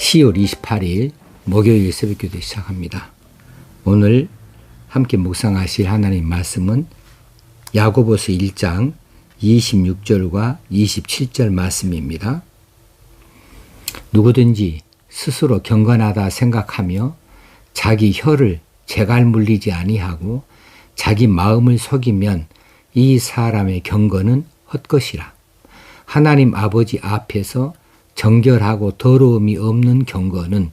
10월 28일 목요일 새벽기도 시작합니다. 오늘 함께 묵상하실 하나님 말씀은 야고보서 1장 26절과 27절 말씀입니다. 누구든지 스스로 경건하다 생각하며 자기 혀를 재갈 물리지 아니하고 자기 마음을 속이면 이 사람의 경건은 헛것이라. 하나님 아버지 앞에서 정결하고 더러움이 없는 경건은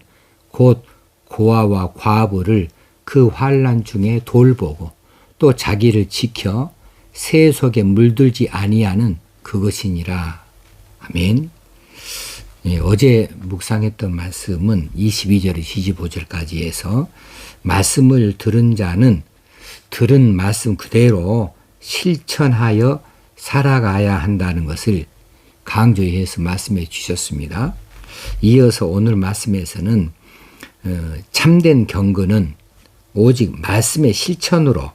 곧 고아와 과부를 그 환난 중에 돌보고 또 자기를 지켜 새 속에 물들지 아니하는 그것이니라. 아멘. 어제 묵상했던 말씀은 22절에서 25절까지 해서 말씀을 들은 자는 들은 말씀 그대로 실천하여 살아가야 한다는 것을 강조해서 말씀해 주셨습니다. 이어서 오늘 말씀에서는 참된 경건은 오직 말씀의 실천으로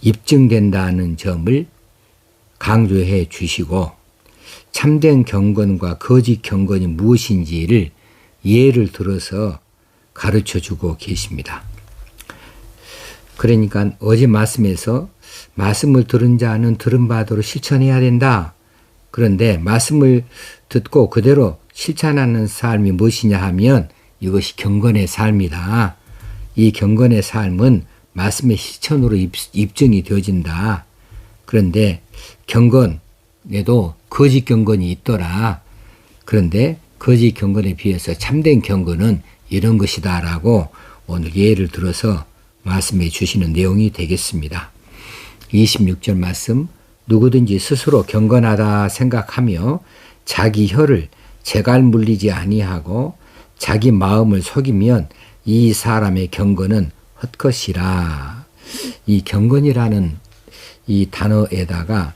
입증된다는 점을 강조해 주시고 참된 경건과 거짓 경건이 무엇인지를 예를 들어서 가르쳐 주고 계십니다. 그러니까 어제 말씀에서 말씀을 들은 자는 들은 바대로 실천해야 된다. 그런데 말씀을 듣고 그대로 실천하는 삶이 무엇이냐 하면 이것이 경건의 삶이다. 이 경건의 삶은 말씀의 실천으로 입증이 되어진다. 그런데 경건에도 거짓 경건이 있더라. 그런데 거짓 경건에 비해서 참된 경건은 이런 것이다 라고 오늘 예를 들어서 말씀해 주시는 내용이 되겠습니다. 26절 말씀, 누구든지 스스로 경건하다 생각하며 자기 혀를 재갈 물리지 아니하고 자기 마음을 속이면 이 사람의 경건은 헛것이라. 이 경건이라는 이 단어에다가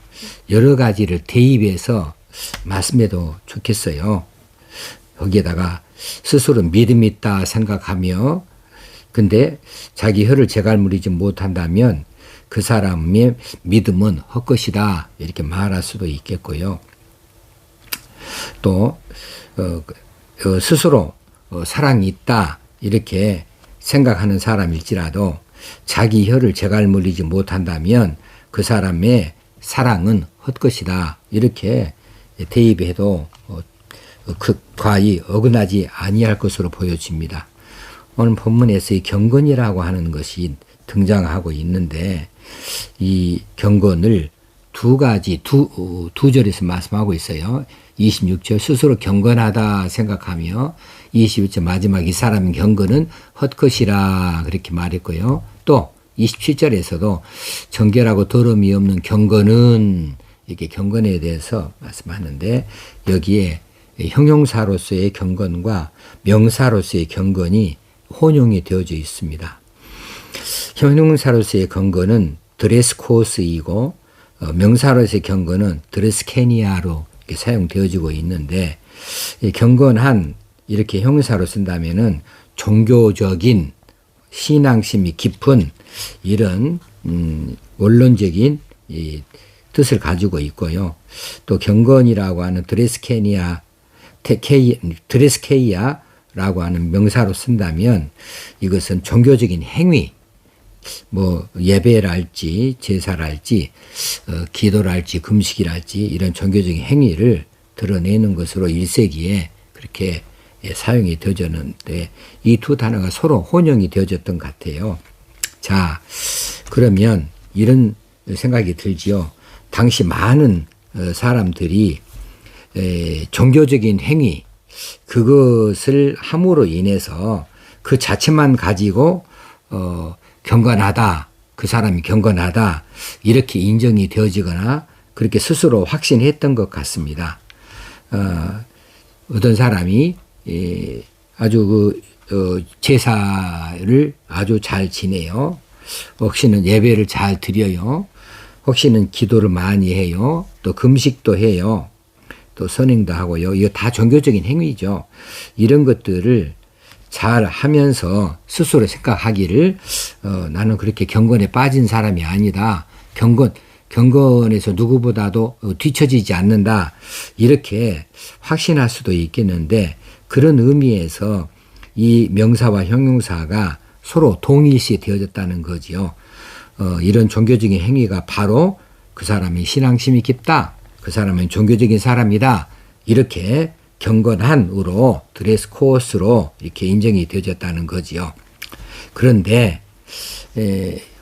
여러 가지를 대입해서 말씀해도 좋겠어요. 여기에다가 스스로 믿음 있다 생각하며 근데 자기 혀를 재갈 물리지 못한다면 그 사람의 믿음은 헛것이다 이렇게 말할 수도 있겠고요. 또 스스로 사랑이 있다 이렇게 생각하는 사람일지라도 자기 혀를 재갈 물리지 못한다면 그 사람의 사랑은 헛것이다 이렇게 대입해도 과히 어긋나지 아니할 것으로 보여집니다. 오늘 본문에서 이 경건이라고 하는 것이 등장하고 있는데 이 경건을 두 가지 두 절에서 말씀하고 있어요. 26절 스스로 경건하다 생각하며 21절 마지막 이 사람의 경건은 헛것이라 그렇게 말했고요. 또 27절에서도 정결하고 더러움이 없는 경건은 이렇게 경건에 대해서 말씀하는데 여기에 형용사로서의 경건과 명사로서의 경건이 혼용이 되어져 있습니다. 형용사로서의 경건은 드레스 코스이고 명사로서의 경건은 드레스케니아로 사용되어지고 있는데 경건한 이렇게 형용사로 쓴다면은 종교적인 신앙심이 깊은 이런 원론적인 이 뜻을 가지고 있고요. 또 경건이라고 하는 드레스케이아라고 하는 명사로 쓴다면 이것은 종교적인 행위, 뭐 예배랄지 제사랄지 기도랄지 금식이랄지 이런 종교적인 행위를 드러내는 것으로 1세기에 그렇게 사용이 되어졌는데 이 두 단어가 서로 혼용이 되어졌던 것 같아요. 자, 그러면 이런 생각이 들지요. 당시 많은 사람들이 종교적인 행위 그것을 함으로 인해서 그 자체만 가지고 경건하다, 그 사람이 경건하다 이렇게 인정이 되어지거나 그렇게 스스로 확신했던 것 같습니다. 어떤 사람이 아주 제사를 아주 잘 지내요. 혹시는 예배를 잘 드려요. 혹시는 기도를 많이 해요. 또 금식도 해요. 또 선행도 하고요. 이거 다 종교적인 행위죠. 이런 것들을 잘 하면서 스스로 생각하기를 나는 그렇게 경건에 빠진 사람이 아니다. 경건에서 누구보다도 뒤처지지 않는다. 이렇게 확신할 수도 있겠는데 그런 의미에서 이 명사와 형용사가 서로 동일시 되어졌다는 거지요. 이런 종교적인 행위가 바로 그 사람이 신앙심이 깊다. 그 사람은 종교적인 사람이다. 이렇게 경건한으로 드레스 코드로 이렇게 인정이 되어졌다는 거지요. 그런데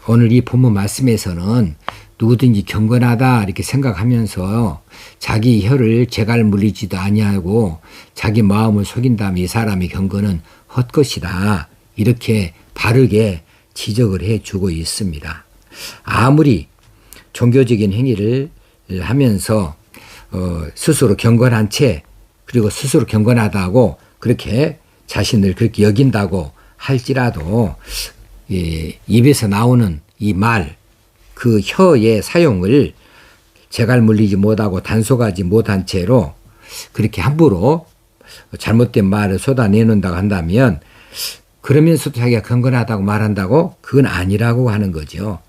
오늘 이 본문 말씀에서는 누구든지 경건하다 이렇게 생각하면서 자기 혀를 재갈 물리지도 아니하고 자기 마음을 속인다면 이 사람의 경건은 헛것이다. 이렇게 바르게 지적을 해주고 있습니다. 아무리 종교적인 행위를 하면서 스스로 경건한 채 그리고 스스로 경건하다고 그렇게 자신을 그렇게 여긴다고 할지라도 입에서 나오는 이 말, 그 혀의 사용을 재갈 물리지 못하고 단속하지 못한 채로 그렇게 함부로 잘못된 말을 쏟아내는다고 한다면 그러면서도 자기가 경건하다고 말한다고 그건 아니라고 하는 거죠.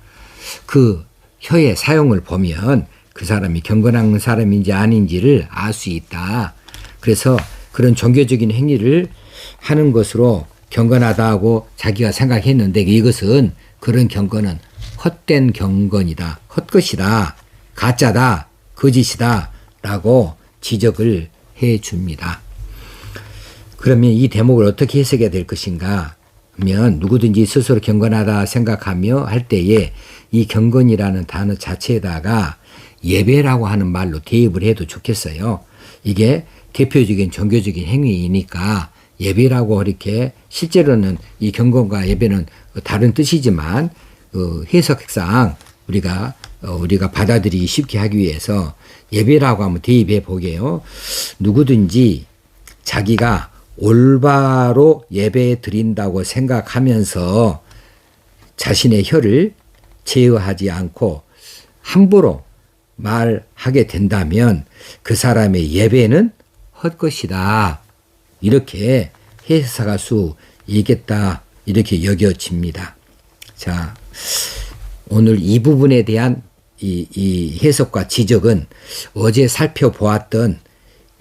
그 혀의 사용을 보면 그 사람이 경건한 사람인지 아닌지를 알 수 있다. 그래서 그런 종교적인 행위를 하는 것으로 경건하다고 자기가 생각했는데 이것은 그런 경건은 헛된 경건이다. 헛것이다. 가짜다. 거짓이다. 라고 지적을 해 줍니다. 그러면 이 대목을 어떻게 해석해야 될 것인가 하면 누구든지 스스로 경건하다 생각하며 할 때에 이 경건이라는 단어 자체에다가 예배라고 하는 말로 대입을 해도 좋겠어요. 이게 대표적인 종교적인 행위이니까 예배라고 이렇게 실제로는 이 경건과 예배는 다른 뜻이지만 해석상 우리가 받아들이기 쉽게 하기 위해서 예배라고 하면 대입해 보게요. 누구든지 자기가 올바로 예배 드린다고 생각하면서 자신의 혀를 제어하지 않고 함부로 말하게 된다면 그 사람의 예배는 헛것이다. 이렇게 해석할 수 있겠다. 이렇게 여겨집니다. 자, 오늘 이 부분에 대한 이 해석과 지적은 어제 살펴보았던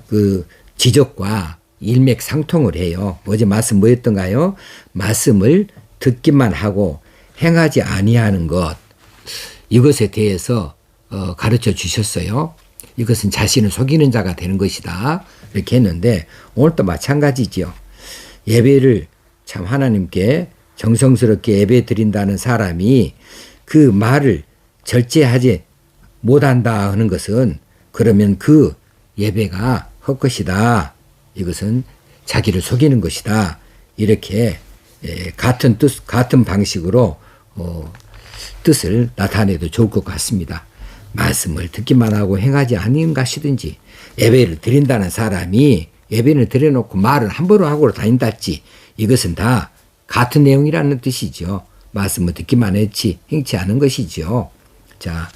그 지적과 일맥상통을 해요. 어제 말씀 뭐였던가요? 말씀을 듣기만 하고 행하지 아니하는 것, 이것에 대해서 가르쳐 주셨어요. 이것은 자신을 속이는 자가 되는 것이다. 이렇게 했는데 오늘도 마찬가지죠. 예배를 참 하나님께 정성스럽게 예배 드린다는 사람이 그 말을 절제하지 못한다 하는 것은 그러면 그 예배가 헛것이다. 이것은 자기를 속이는 것이다. 이렇게 같은 뜻, 같은 방식으로 뜻을 나타내도 좋을 것 같습니다. 말씀을 듣기만 하고 행하지 아닌 것이든지 예배를 드린다는 사람이 예배를 드려놓고 말을 함부로 하고 다닌다지 이것은 다 같은 내용이라는 뜻이죠. 말씀을 듣기만 했지 행치 않은 것이죠. 자,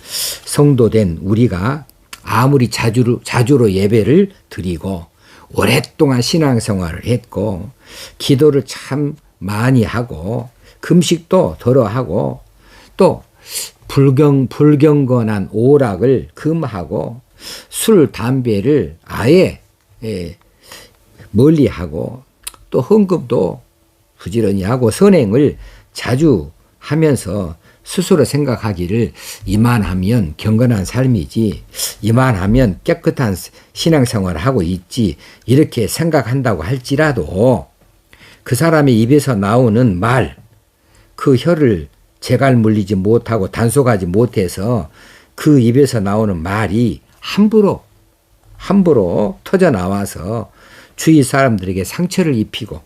성도된 우리가 아무리 자주로 예배를 드리고 오랫동안 신앙생활을 했고 기도를 참 많이 하고 금식도 덜어 하고 또 불경건한 오락을 금하고 술, 담배를 아예 멀리하고 또 헌금도 부지런히 하고 선행을 자주 하면서 스스로 생각하기를 이만하면 경건한 삶이지 이만하면 깨끗한 신앙생활을 하고 있지 이렇게 생각한다고 할지라도 그 사람의 입에서 나오는 말, 그 혀를 재갈 물리지 못하고 단속하지 못해서 그 입에서 나오는 말이 함부로 터져나와서 주위 사람들에게 상처를 입히고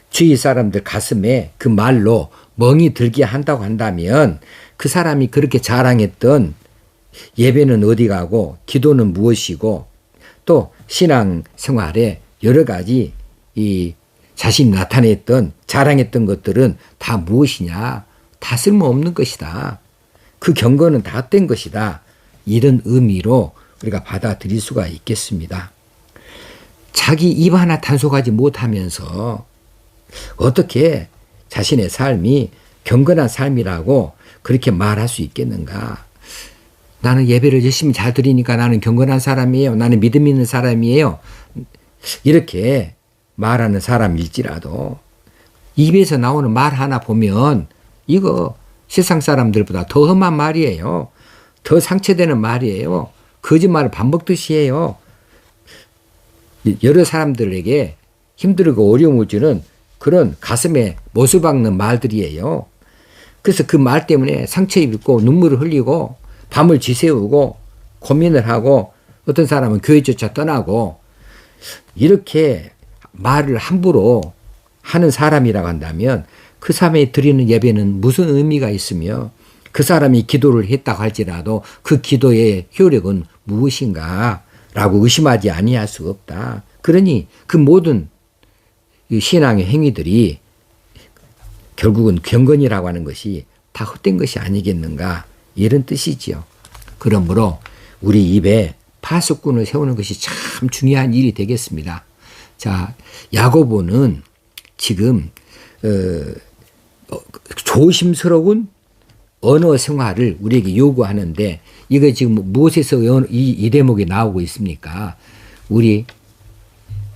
주위 사람들 가슴에 그 말로 멍이 들게 한다고 한다면 그 사람이 그렇게 자랑했던 예배는 어디 가고 기도는 무엇이고 또 신앙생활에 여러 가지 이 자신이 나타냈던 자랑했던 것들은 다 무엇이냐? 다 쓸모없는 것이다. 그 경건은 다 헛된 것이다. 이런 의미로 우리가 받아들일 수가 있겠습니다. 자기 입 하나 단속하지 못하면서 어떻게 자신의 삶이 경건한 삶이라고 그렇게 말할 수 있겠는가? 나는 예배를 열심히 잘 드리니까 나는 경건한 사람이에요. 나는 믿음 있는 사람이에요. 이렇게 말하는 사람일지라도 입에서 나오는 말 하나 보면 이거 세상 사람들보다 더 험한 말이에요. 더 상처되는 말이에요. 거짓말을 밥 먹듯이 해요. 여러 사람들에게 힘들고 어려움을 주는 그런 가슴에 못을 박는 말들이에요. 그래서 그 말 때문에 상처 입고 눈물을 흘리고 밤을 지새우고 고민을 하고 어떤 사람은 교회조차 떠나고 이렇게 말을 함부로 하는 사람이라고 한다면 그 사람이 드리는 예배는 무슨 의미가 있으며 그 사람이 기도를 했다고 할지라도 그 기도의 효력은 무엇인가 라고 의심하지 아니할 수가 없다. 그러니 그 모든 신앙의 행위들이 결국은 경건이라고 하는 것이 다 헛된 것이 아니겠는가 이런 뜻이지요. 그러므로 우리 입에 파수꾼을 세우는 것이 참 중요한 일이 되겠습니다. 자, 야고보는 지금 조심스러운 언어 생활을 우리에게 요구하는데 이거 지금 무엇에서 이 대목이 나오고 있습니까? 우리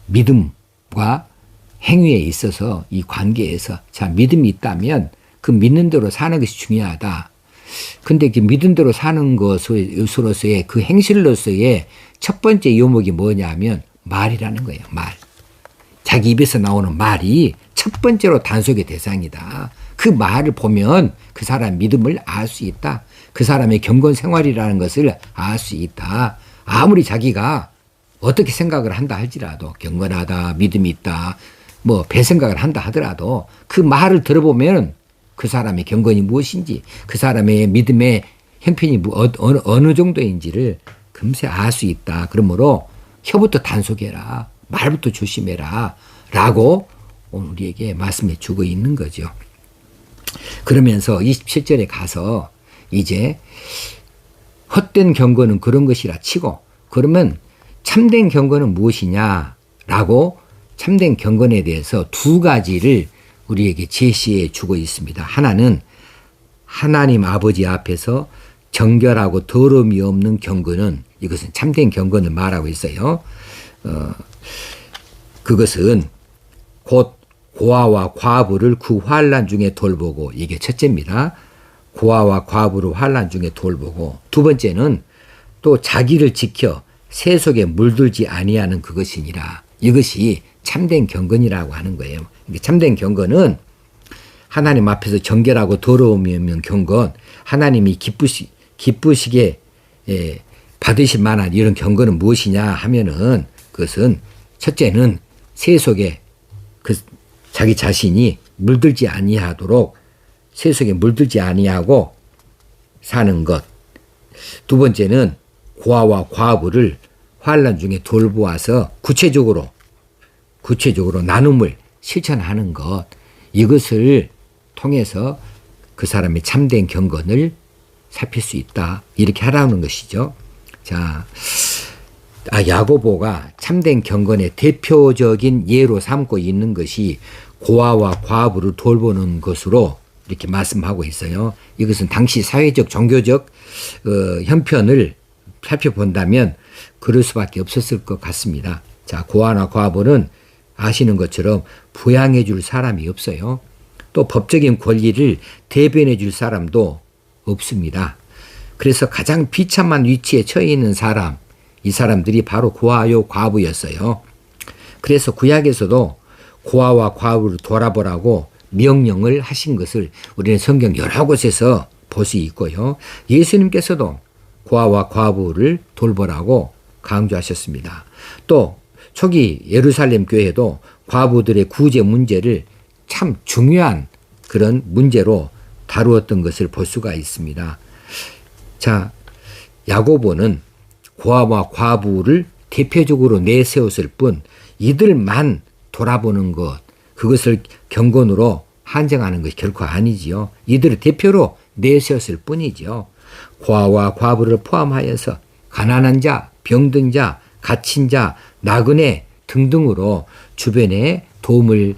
믿음과 행위에 있어서 이 관계에서 자 믿음이 있다면 그 믿는 대로 사는 것이 중요하다. 근데 그 믿은 대로 사는 것으로서의 그 행실로서의 첫 번째 요목이 뭐냐면 말이라는 거예요. 말. 자기 입에서 나오는 말이 첫 번째로 단속의 대상이다. 그 말을 보면 그 사람 믿음을 알 수 있다. 그 사람의 경건 생활이라는 것을 알 수 있다. 아무리 자기가 어떻게 생각을 한다 할지라도 경건하다, 믿음이 있다, 뭐 배생각을 한다 하더라도 그 말을 들어보면 그 사람의 경건이 무엇인지 그 사람의 믿음의 형편이 어느 정도인지를 금세 알 수 있다. 그러므로 혀부터 단속해라. 말부터 조심해라. 라고 오늘 우리에게 말씀해 주고 있는 거죠. 그러면서 27절에 가서 이제 헛된 경건은 그런 것이라 치고 그러면 참된 경건은 무엇이냐라고 참된 경건에 대해서 두 가지를 우리에게 제시해 주고 있습니다. 하나는 하나님 아버지 앞에서 정결하고 더러움이 없는 경건은 이것은 참된 경건을 말하고 있어요. 그것은 곧 고아와 과부를 그 환난 중에 돌보고 이게 첫째입니다. 고아와 과부를 환난 중에 돌보고 두 번째는 또 자기를 지켜 세속에 물들지 아니하는 그것이니라. 이것이 참된 경건이라고 하는 거예요. 참된 경건은 하나님 앞에서 정결하고 더러움이 없는 경건, 하나님이 기쁘시게 받으실 만한 이런 경건은 무엇이냐 하면은 그것은 첫째는 세속에 그 자기 자신이 물들지 아니하도록 세속에 물들지 아니하고 사는 것. 두 번째는 고아와 과부를 환난 중에 돌보아서 구체적으로 나눔을 실천하는 것. 이것을 통해서 그 사람의 참된 경건을 살필 수 있다. 이렇게 하라는 것이죠. 자, 야고보가 참된 경건의 대표적인 예로 삼고 있는 것이 고아와 과부를 돌보는 것으로 이렇게 말씀하고 있어요. 이것은 당시 사회적 종교적 형편을 살펴본다면 그럴 수밖에 없었을 것 같습니다. 자, 고아나 과부는 아시는 것처럼 부양해 줄 사람이 없어요. 또 법적인 권리를 대변해 줄 사람도 없습니다. 그래서 가장 비참한 위치에 처해 있는 사람, 이 사람들이 바로 고아요 과부였어요. 그래서 구약에서도 고아와 과부를 돌아보라고 명령을 하신 것을 우리는 성경 여러 곳에서 볼 수 있고요. 예수님께서도 고아와 과부를 돌보라고 강조하셨습니다. 또 초기 예루살렘 교회도 과부들의 구제 문제를 참 중요한 그런 문제로 다루었던 것을 볼 수가 있습니다. 자, 야고보는 고아와 과부를 대표적으로 내세웠을 뿐 이들만 돌아보는 것, 그것을 경건으로 한정하는 것이 결코 아니지요. 이들을 대표로 내세웠을 뿐이지요. 고아와 과부를 포함하여서 가난한 자, 병든 자, 갇힌 자, 나그네 등등으로 주변에 도움을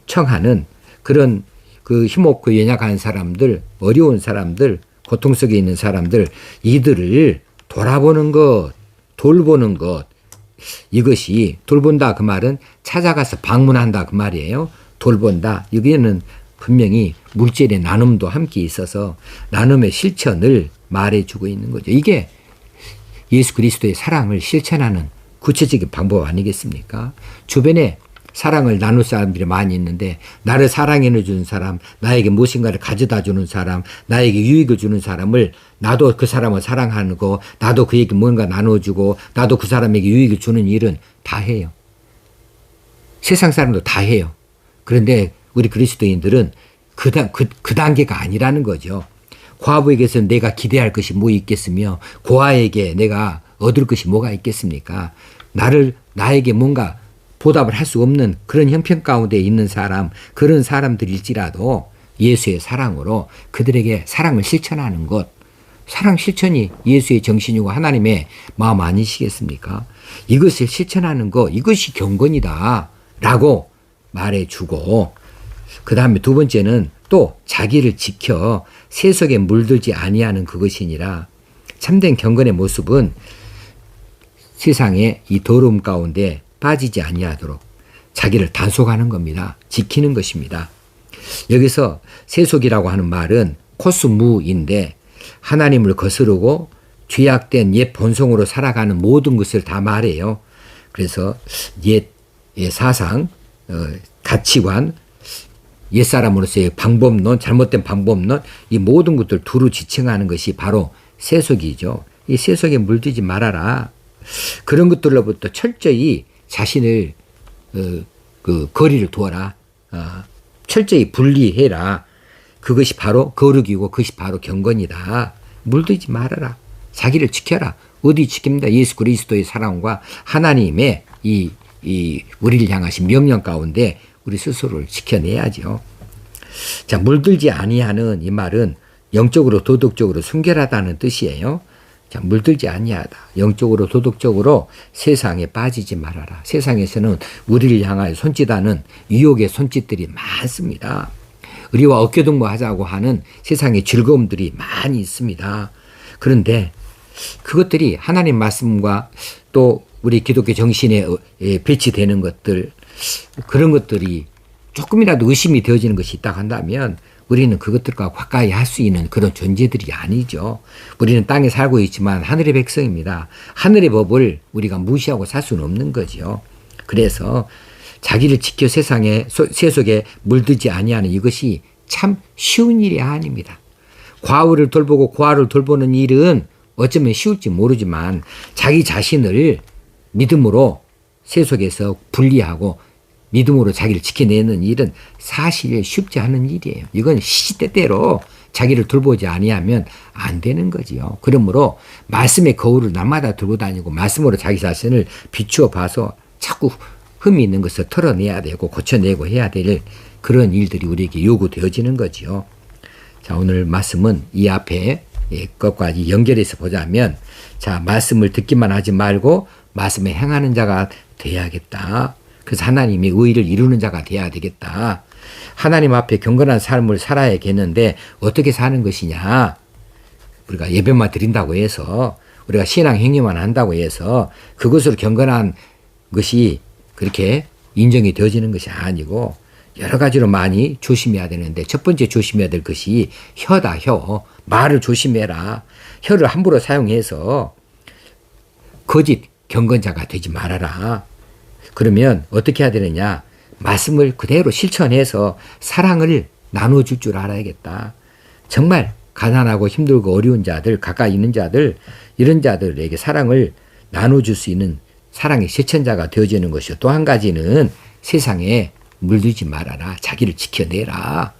청하는 그런 그 힘없고 연약한 사람들, 어려운 사람들, 고통 속에 있는 사람들, 이들을 돌아보는 것, 돌보는 것, 이것이 돌본다 그 말은 찾아가서 방문한다 그 말이에요. 돌본다. 여기에는 분명히 물질의 나눔도 함께 있어서 나눔의 실천을 말해주고 있는 거죠. 이게 예수 그리스도의 사랑을 실천하는 구체적인 방법 아니겠습니까? 주변에 사랑을 나눌 사람들이 많이 있는데 나를 사랑해 주는 사람, 나에게 무엇인가를 가져다 주는 사람, 나에게 유익을 주는 사람을 나도 그 사람을 사랑하는 거, 나도 그에게 뭔가 나눠주고 나도 그 사람에게 유익을 주는 일은 다 해요. 세상 사람도 다 해요. 그런데 우리 그리스도인들은 그 단계가 아니라는 거죠. 과부에게서 내가 기대할 것이 뭐 있겠으며 고아에게 내가 얻을 것이 뭐가 있겠습니까? 나에게 뭔가 보답을 할 수 없는 그런 형편 가운데 있는 사람, 그런 사람들일지라도 예수의 사랑으로 그들에게 사랑을 실천하는 것, 사랑 실천이 예수의 정신이고 하나님의 마음 아니시겠습니까? 이것을 실천하는 것, 이것이 경건이다 라고 말해주고, 그 다음에 두 번째는 또 자기를 지켜 세속에 물들지 아니하는 그것이니라. 참된 경건의 모습은 세상의 이 더러움 가운데 빠지지 아니하도록 자기를 단속하는 겁니다. 지키는 것입니다. 여기서 세속이라고 하는 말은 코스무인데 하나님을 거스르고 죄악된 옛 본성으로 살아가는 모든 것을 다 말해요. 그래서 옛 사상, 가치관, 옛사람으로서의 방법론, 잘못된 방법론, 이 모든 것들 두루 지칭하는 것이 바로 세속이죠. 이 세속에 물들지 말아라. 그런 것들로부터 철저히 자신을 거리를 두어라. 철저히 분리해라. 그것이 바로 거룩이고 그것이 바로 경건이다. 물들지 말아라. 자기를 지켜라. 어디 지킵니다. 예수 그리스도의 사랑과 하나님의 이 우리를 향하신 명령 가운데 우리 스스로를 지켜내야죠. 자, 물들지 아니하는 이 말은 영적으로 도덕적으로 순결하다는 뜻이에요. 자, 물들지 아니하다. 영적으로 도덕적으로 세상에 빠지지 말아라. 세상에서는 우리를 향하여 손짓하는 유혹의 손짓들이 많습니다. 우리와 어깨동무하자고 하는 세상의 즐거움들이 많이 있습니다. 그런데 그것들이 하나님 말씀과 또 우리 기독교 정신에 배치되는 것들, 그런 것들이 조금이라도 의심이 되어지는 것이 있다 한다면 우리는 그것들과 가까이 할 수 있는 그런 존재들이 아니죠. 우리는 땅에 살고 있지만 하늘의 백성입니다. 하늘의 법을 우리가 무시하고 살 수는 없는 거죠. 그래서 자기를 지켜 세속에 물들지 아니하는 이것이 참 쉬운 일이 아닙니다. 과부를 돌보고 고아를 돌보는 일은 어쩌면 쉬울지 모르지만 자기 자신을 믿음으로 세속에서 분리하고 믿음으로 자기를 지켜내는 일은 사실 쉽지 않은 일이에요. 이건 시시때때로 자기를 돌보지 아니하면 안 되는 거지요. 그러므로 말씀의 거울을 날마다 들고 다니고 말씀으로 자기 자신을 비추어 봐서 자꾸 흠이 있는 것을 털어내야 되고 고쳐내고 해야 될 그런 일들이 우리에게 요구되어지는 거지요. 자, 오늘 말씀은 이 앞에 것과 연결해서 보자면, 자, 말씀을 듣기만 하지 말고 말씀에 행하는 자가 돼야겠다. 그래서 하나님의 의의를 이루는 자가 돼야 되겠다. 하나님 앞에 경건한 삶을 살아야겠는데 어떻게 사는 것이냐. 우리가 예배만 드린다고 해서, 우리가 신앙 행위만 한다고 해서 그것으로 경건한 것이 그렇게 인정이 되어지는 것이 아니고 여러 가지로 많이 조심해야 되는데, 첫 번째 조심해야 될 것이 혀다. 혀. 말을 조심해라. 혀를 함부로 사용해서 거짓 경건자가 되지 말아라. 그러면 어떻게 해야 되느냐. 말씀을 그대로 실천해서 사랑을 나눠줄 줄 알아야겠다. 정말 가난하고 힘들고 어려운 자들, 가까이 있는 자들, 이런 자들에게 사랑을 나눠줄 수 있는 사랑의 실천자가 되어지는 것이요. 또 한 가지는 세상에 물들지 말아라. 자기를 지켜내라.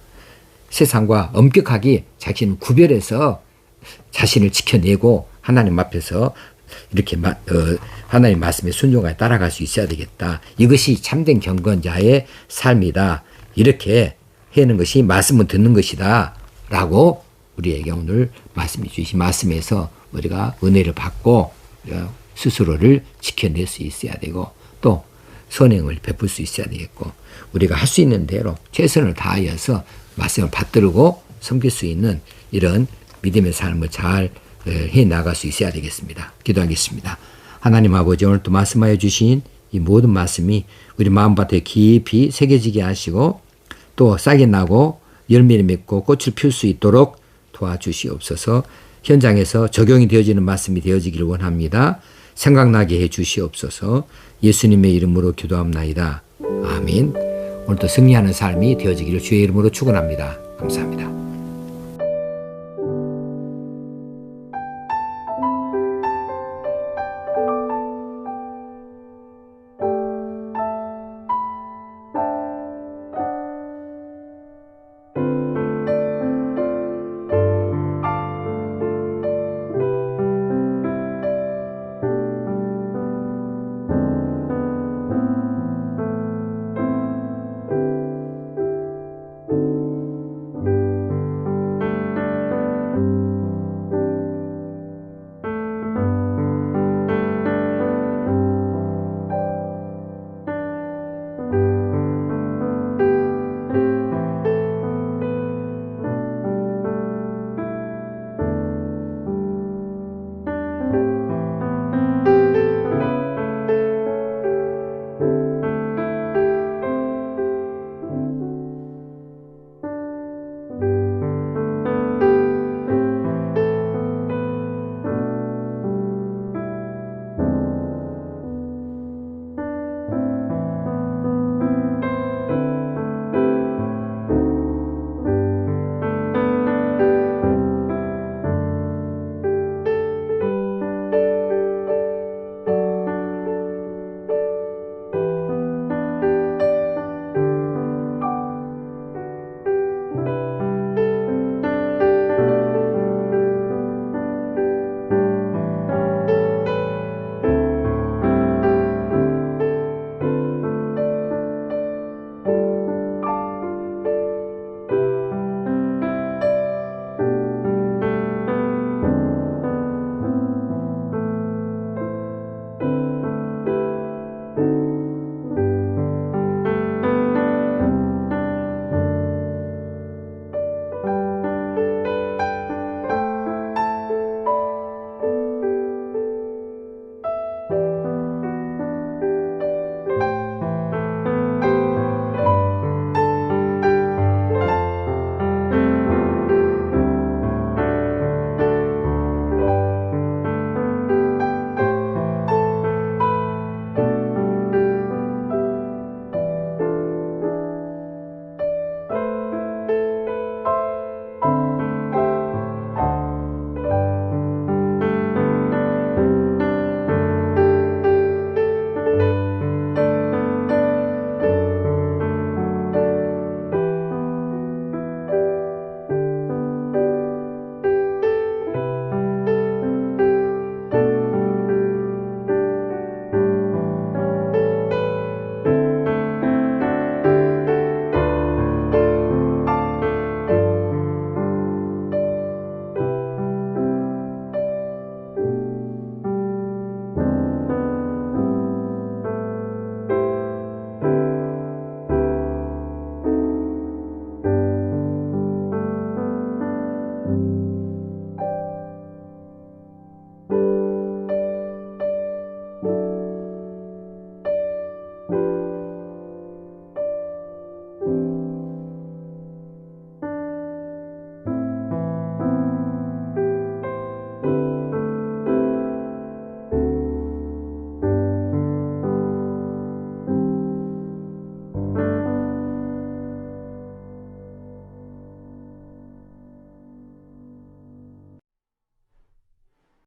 세상과 엄격하게 자신을 구별해서 자신을 지켜내고 하나님 앞에서 이렇게 하나님 말씀에 순종하여 따라갈 수 있어야 되겠다. 이것이 참된 경건자의 삶이다. 이렇게 하는 것이 말씀을 듣는 것이다. 라고 우리에게 오늘 말씀해 주신 말씀에서 우리가 은혜를 받고 스스로를 지켜낼 수 있어야 되고 또 선행을 베풀 수 있어야 되겠고 우리가 할 수 있는 대로 최선을 다하여서 말씀을 받들고 섬길 수 있는 이런 믿음의 삶을 잘 해 나갈 수 있어야 되겠습니다. 기도하겠습니다. 하나님 아버지, 오늘 또 말씀하여 주신 이 모든 말씀이 우리 마음밭에 깊이 새겨지게 하시고 또 싹이 나고 열매를 맺고 꽃을 필 수 있도록 도와주시옵소서. 현장에서 적용이 되어지는 말씀이 되어지기를 원합니다. 생각나게 해 주시옵소서. 예수님의 이름으로 기도합나이다. 아멘. 오늘도 승리하는 삶이 되어지기를 주의 이름으로 축원합니다. 감사합니다.